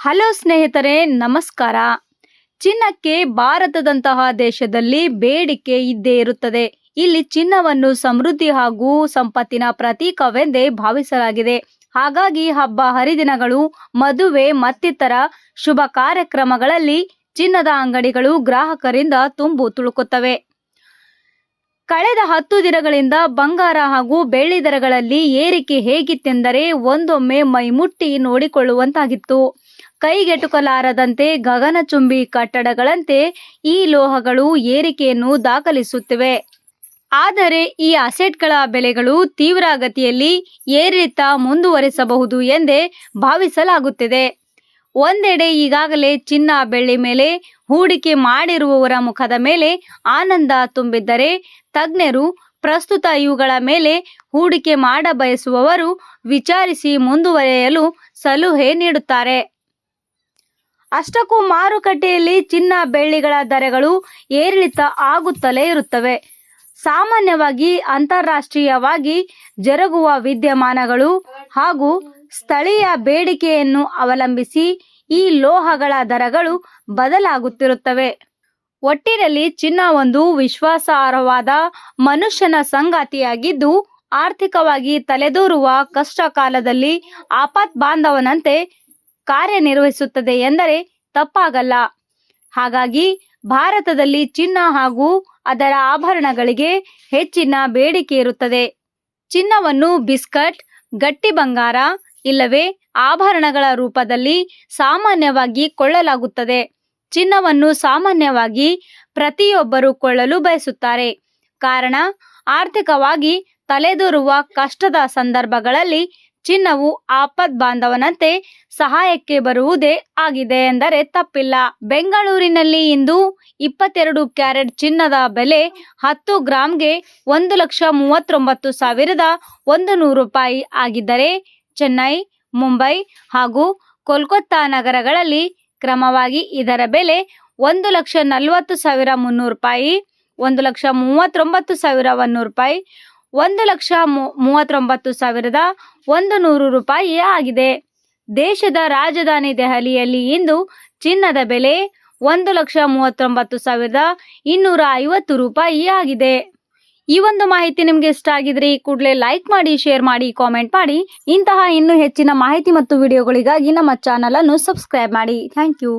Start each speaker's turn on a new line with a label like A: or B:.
A: Hello ಸ್ನೇಹಿತರೆ, ನಮಸ್ಕಾರ. ಚಿನ್ನಕ್ಕೆ ಭಾರತದಂತಹ ದೇಶದಲ್ಲಿ ಬೇಡಿಕೆ ಇದ್ದೇ ಇರುತ್ತದೆ. ಇಲ್ಲಿ ಚಿನ್ನವನ್ನು ಸಮೃದ್ಧಿ ಹಾಗೂ ಸಂಪತ್ತಿನ ಪ್ರತೀಕವೆಂದೇ ಭಾವಿಸಲಾಗಿದೆ. ಹಾಗಾಗಿ ಹಬ್ಬ ಹರಿದಿನಗಳು, ಮದುವೆ ಮತ್ತಿತರ ಶುಭ ಕಾರ್ಯಕ್ರಮಗಳಲ್ಲಿ ಚಿನ್ನದ ಅಂಗಡಿಗಳು ಗ್ರಾಹಕರಿಂದ ತುಂಬು ತುಳುಕುತ್ತವೆ. ಕಳೆದ 10 ದಿನಗಳಿಂದ ಬಂಗಾರ ಹಾಗೂ ಬೆಳ್ಳಿ ದರಗಳಲ್ಲಿ ಏರಿಕೆ ಹೇಗಿತ್ತೆಂದರೆ ಒಂದೊಮ್ಮೆ ಮೈಮುಟ್ಟಿ ನೋಡಿಕೊಳ್ಳುವಂತಾಗಿತ್ತು. ಕೈಗೆಟುಕಲಾರದಂತೆ ಗಗನಚುಂಬಿ ಕಟ್ಟಡಗಳಂತೆ ಈ ಲೋಹಗಳು ಏರಿಕೆಯನ್ನು ದಾಖಲಿಸುತ್ತಿವೆ. ಆದರೆ ಈ ಅಸೆಟ್ಗಳ ಬೆಲೆಗಳು ತೀವ್ರಗತಿಯಲ್ಲಿ ಏರಿಳಿತ ಮುಂದುವರಿಸಬಹುದು ಎಂದೇ ಭಾವಿಸಲಾಗುತ್ತಿದೆ. ಒಂದೆಡೆ ಈಗಾಗಲೇ ಚಿನ್ನ ಬೆಳ್ಳಿ ಮೇಲೆ ಹೂಡಿಕೆ ಮಾಡಿರುವವರ ಮುಖದ ಮೇಲೆ ಆನಂದ ತುಂಬಿದ್ದರೆ, ತಜ್ಞರು ಪ್ರಸ್ತುತ ಇವುಗಳ ಮೇಲೆ ಹೂಡಿಕೆ ಮಾಡಬಯಸುವವರು ವಿಚಾರಿಸಿ ಮುಂದುವರಿಯಲು ಸಲಹೆ ನೀಡುತ್ತಾರೆ. ಅಷ್ಟಕ್ಕೂ ಮಾರುಕಟ್ಟೆಯಲ್ಲಿ ಚಿನ್ನ ಬೆಳ್ಳಿಗಳ ದರಗಳು ಏರಿಳಿತ ಆಗುತ್ತಲೇ ಇರುತ್ತವೆ. ಸಾಮಾನ್ಯವಾಗಿ ಅಂತಾರಾಷ್ಟ್ರೀಯವಾಗಿ ಜರುಗುವ ವಿದ್ಯಮಾನಗಳು ಹಾಗೂ ಸ್ಥಳೀಯ ಬೇಡಿಕೆಯನ್ನು ಅವಲಂಬಿಸಿ ಈ ಲೋಹಗಳ ದರಗಳು ಬದಲಾಗುತ್ತಿರುತ್ತವೆ. ಒಟ್ಟಿನಲ್ಲಿ ಚಿನ್ನ ಒಂದು ವಿಶ್ವಾಸಾರ್ಹವಾದ ಮನುಷ್ಯನ ಸಂಗಾತಿಯಾಗಿದ್ದು, ಆರ್ಥಿಕವಾಗಿ ತಲೆದೋರುವ ಕಷ್ಟ ಕಾಲದಲ್ಲಿ ಆಪತ್ಬಾಂಧವನಂತೆ ಕಾರ್ಯನಿರ್ವಹಿಸುತ್ತದೆ ಎಂದರೆ ತಪ್ಪಾಗಲ್ಲ. ಹಾಗಾಗಿ ಭಾರತದಲ್ಲಿ ಚಿನ್ನ ಹಾಗೂ ಅದರ ಆಭರಣಗಳಿಗೆ ಹೆಚ್ಚಿನ ಬೇಡಿಕೆ ಇರುತ್ತದೆ. ಚಿನ್ನವನ್ನು ಬಿಸ್ಕಟ್, ಗಟ್ಟಿ ಬಂಗಾರ ಇಲ್ಲವೇ ಆಭರಣಗಳ ರೂಪದಲ್ಲಿ ಸಾಮಾನ್ಯವಾಗಿ ಕೊಳ್ಳಲಾಗುತ್ತದೆ. ಚಿನ್ನವನ್ನು ಸಾಮಾನ್ಯವಾಗಿ ಪ್ರತಿಯೊಬ್ಬರು ಕೊಳ್ಳಲು ಬಯಸುತ್ತಾರೆ. ಕಾರಣ, ಆರ್ಥಿಕವಾಗಿ ತಲೆದೋರುವ ಕಷ್ಟದ ಸಂದರ್ಭಗಳಲ್ಲಿ ಚಿನ್ನವು ಆಪತ್ಬಾಂಧವನಂತೆ ಸಹಾಯಕ್ಕೆ ಬರುವುದೇ ಆಗಿದೆ ಎಂದರೆ ತಪ್ಪಿಲ್ಲ. ಬೆಂಗಳೂರಿನಲ್ಲಿ ಇಂದು 22 ಕ್ಯಾರೆಟ್ ಚಿನ್ನದ ಬೆಲೆ 10 ಗ್ರಾಂಗೆ 1,39,100 ರೂಪಾಯಿ ಆಗಿದ್ದರೆ, ಚೆನ್ನೈ, ಮುಂಬೈ ಹಾಗೂ ಕೋಲ್ಕತ್ತಾ ನಗರಗಳಲ್ಲಿ ಕ್ರಮವಾಗಿ ಇದರ ಬೆಲೆ 1,40,300 ರೂಪಾಯಿ, 1,39,100 ರೂಪಾಯಿ, 1,39,100 ರೂಪಾಯಿ ಆಗಿದೆ. ದೇಶದ ರಾಜಧಾನಿ ದೆಹಲಿಯಲ್ಲಿ ಇಂದು ಚಿನ್ನದ ಬೆಲೆ 1,39,250 ರೂಪಾಯಿ ಆಗಿದೆ. ಈ ಒಂದು ಮಾಹಿತಿ ನಿಮಗೆ ಇಷ್ಟ ಆಗಿದ್ರೆ ಕೂಡಲೇ ಲೈಕ್ ಮಾಡಿ, ಶೇರ್ ಮಾಡಿ, ಕಾಮೆಂಟ್ ಮಾಡಿ. ಇಂತಹ ಇನ್ನೂ ಹೆಚ್ಚಿನ ಮಾಹಿತಿ ಮತ್ತು ವಿಡಿಯೋಗಳಿಗಾಗಿ ನಮ್ಮ ಚಾನಲ್ ಅನ್ನು ಸಬ್ಸ್ಕ್ರೈಬ್ ಮಾಡಿ. Thank you.